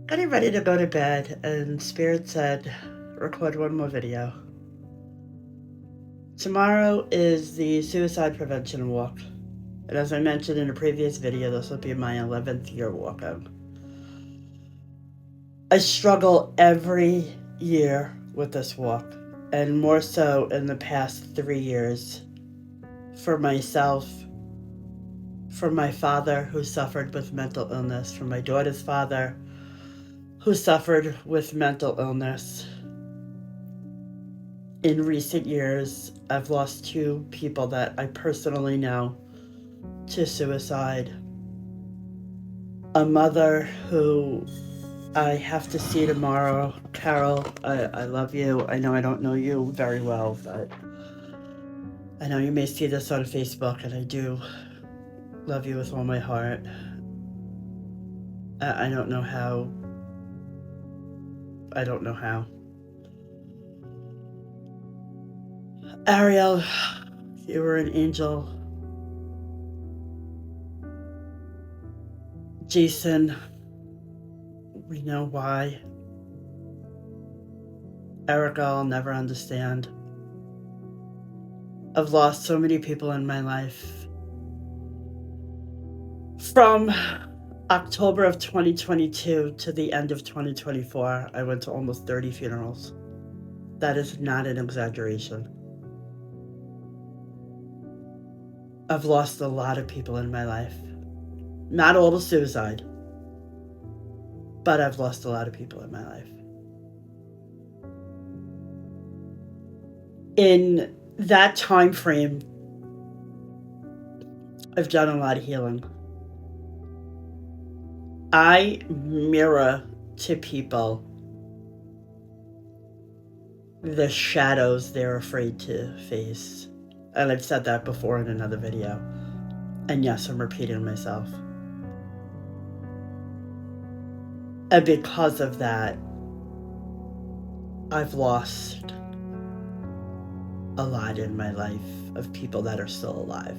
Getting ready to go to bed, and Spirit said, record one more video. Tomorrow is the suicide prevention walk. And as I mentioned in a previous video, this will be my 11th year walking. I struggle every year with this walk, and more so in the past 3 years. For myself, for my father who suffered with mental illness, for my daughter's father who suffered with mental illness. In recent years, I've lost 2 people that I personally know to suicide. A mother who I have to see tomorrow. Carol, I love you. I know I don't know you very well, but I know you may see this on Facebook, and I do love you with all my heart. I don't know how. I don't know how. Ariel, you were an angel. Jason, we know why. Erica, I'll never understand. I've lost so many people in my life. From October of 2022 to the end of 2024, I went to almost 30 funerals. That is not an exaggeration. I've lost a lot of people in my life. Not all to suicide, but I've lost a lot of people in my life. In that time frame, I've done a lot of healing. I mirror to people the shadows they're afraid to face. And I've said that before in another video. And yes, I'm repeating myself. And because of that, I've lost a lot in my life of people that are still alive.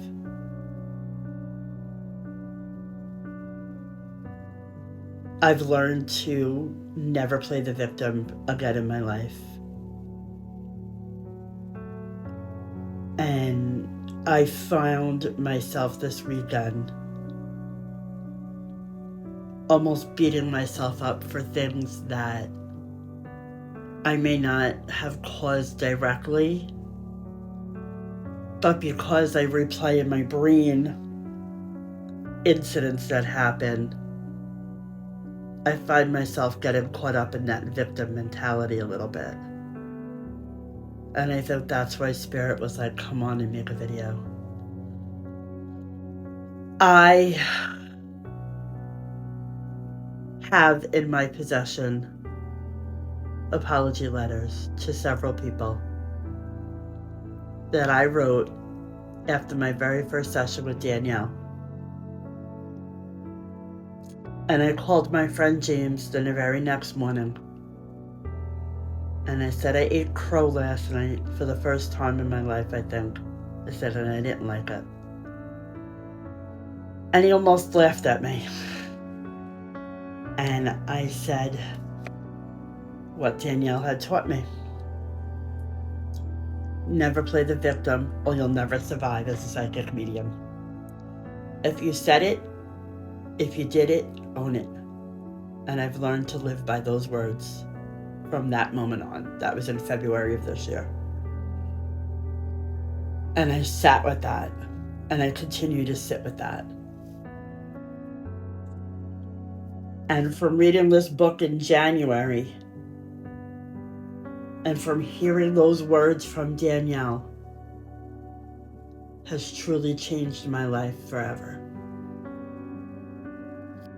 I've learned to never play the victim again in my life. And I found myself this weekend almost beating myself up for things that I may not have caused directly, but because I replay in my brain incidents that happened, I find myself getting caught up in that victim mentality a little bit. And I think that's why Spirit was like, come on and make a video. I have in my possession apology letters to several people that I wrote after my very first session with Danielle. And I called my friend James the very next morning. And I said, I ate crow last night for the first time in my life, I think. I said, and I didn't like it. And he almost laughed at me. And I said what Danielle had taught me. Never play the victim, or you'll never survive as a psychic medium. If you said it, if you did it, own it. And I've learned to live by those words from that moment on. That was in February of this year. And I sat with that, and I continue to sit with that. And from reading this book in January, and from hearing those words from Danielle, has truly changed my life forever.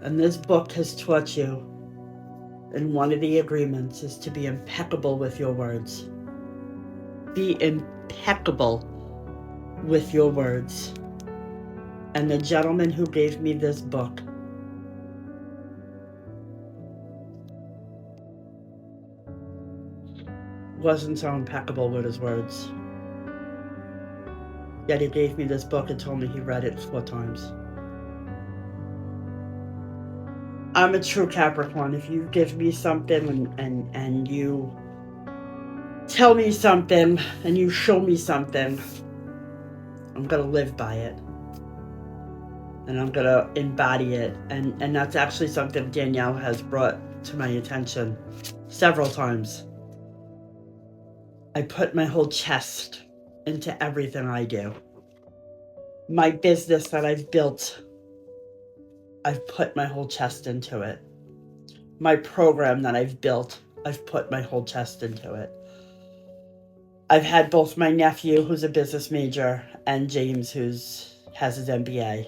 And this book has taught you, and one of the agreements is to be impeccable with your words. Be impeccable with your words. And the gentleman who gave me this book wasn't so impeccable with his words. Yet he gave me this book and told me he read it 4 times. I'm a true Capricorn. If you give me something and you tell me something and you show me something, I'm gonna live by it. And I'm gonna embody it. And that's actually something Danielle has brought to my attention several times. I put my whole chest into everything I do. My business that I've built, I've put my whole chest into it. My program that I've built, I've put my whole chest into it. I've had both my nephew, who's a business major, and James, who's has his MBA,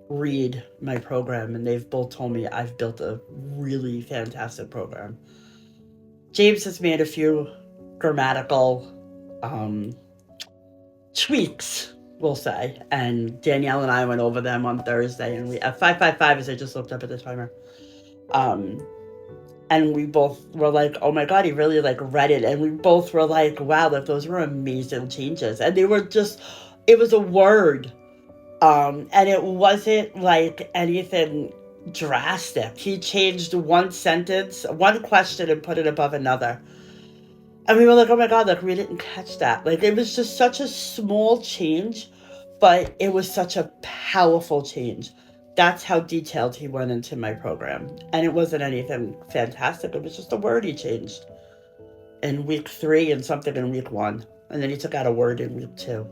read my program, and they've both told me I've built a really fantastic program. James has made a few grammatical um, tweaks, we'll say, and Danielle and I went over them on Thursday, and we at 555, as I just looked up at the timer, um, and we both were like, oh my god, he really like read it, and we both were like, wow, like those were amazing changes, and they were just, it was a word, and it wasn't like anything drastic. He changed one sentence, one question, and put it above another. And we were like, oh my God, like we didn't catch that. Like it was just such a small change, but it was such a powerful change. That's how detailed he went into my program. And it wasn't anything fantastic. It was just a word he changed in week 3 and something in week 1. And then he took out a word in week 2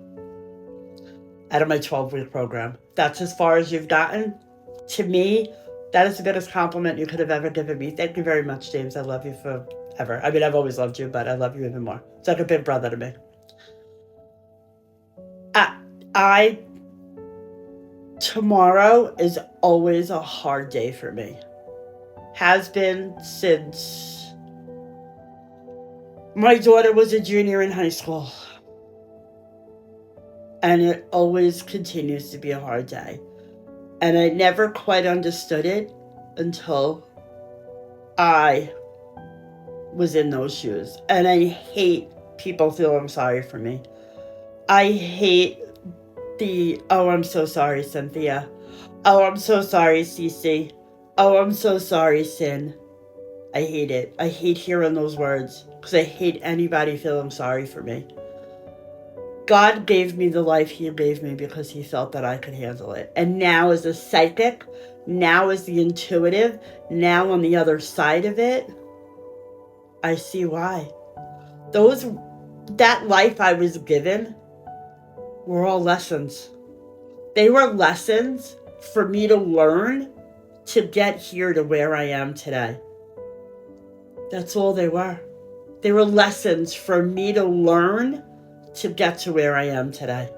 out of my 12-week program. That's as far as you've gotten. To me, that is the biggest compliment you could have ever given me. Thank you very much, James. I love you forever. I mean, I've always loved you, but I love you even more. It's like a big brother to me. I tomorrow is always a hard day for me. Has been since my daughter was a junior in high school. And it always continues to be a hard day. And I never quite understood it until I was in those shoes. And I hate people feeling sorry for me. I hate the, oh, I'm so sorry, Cynthia. Oh, I'm so sorry, Cece. Oh, I'm so sorry, Sin. I hate it. I hate hearing those words because I hate anybody feeling sorry for me. God gave me the life he gave me because he felt that I could handle it. And now as a psychic, now as the intuitive, now on the other side of it, I see why. That life I was given were all lessons. They were lessons for me to learn to get here to where I am today. That's all they were. They were lessons for me to learn to get to where I am today.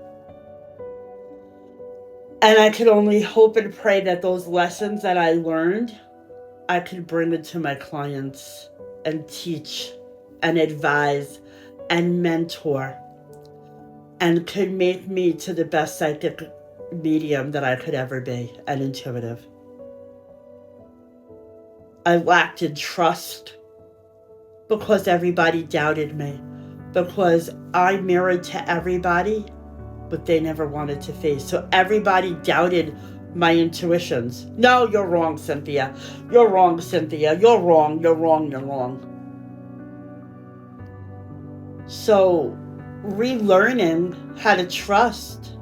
And I could only hope and pray that those lessons that I learned, I could bring it to my clients and teach and advise and mentor and could make me to the best psychic medium that I could ever be and intuitive. I lacked in trust because everybody doubted me, because I mirrored to everybody what they never wanted to face. So everybody doubted my intuitions. No, you're wrong, Cynthia. You're wrong, Cynthia. You're wrong, you're wrong, you're wrong. So relearning how to trust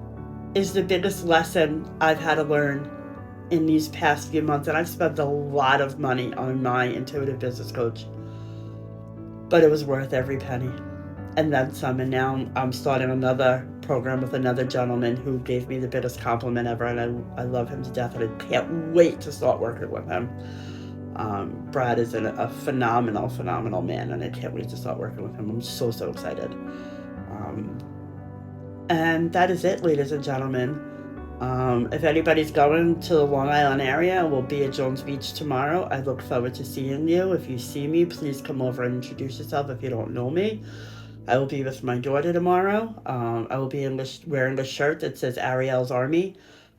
is the biggest lesson I've had to learn in these past few months. And I've spent a lot of money on my intuitive business coach. But it was worth every penny. And then some. And now I'm starting another program with another gentleman who gave me the biggest compliment ever. And I love him to death. And I can't wait to start working with him. Brad is a phenomenal man. And I can't wait to start working with him. I'm so excited. And that is it, ladies and gentlemen. If anybody's going to the Long Island area, we'll be at Jones Beach tomorrow. I look forward to seeing you. If you see me, please come over and introduce yourself if you don't know me. I will be with my daughter tomorrow. I will be wearing a shirt that says Ariel's Army.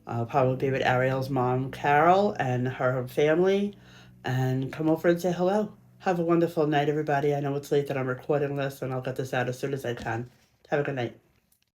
I'll probably be with Ariel's mom, Carol, and her family. And come over and say hello. Have a wonderful night, everybody. I know it's late that I'm recording this, and I'll get this out as soon as I can. Have a good night.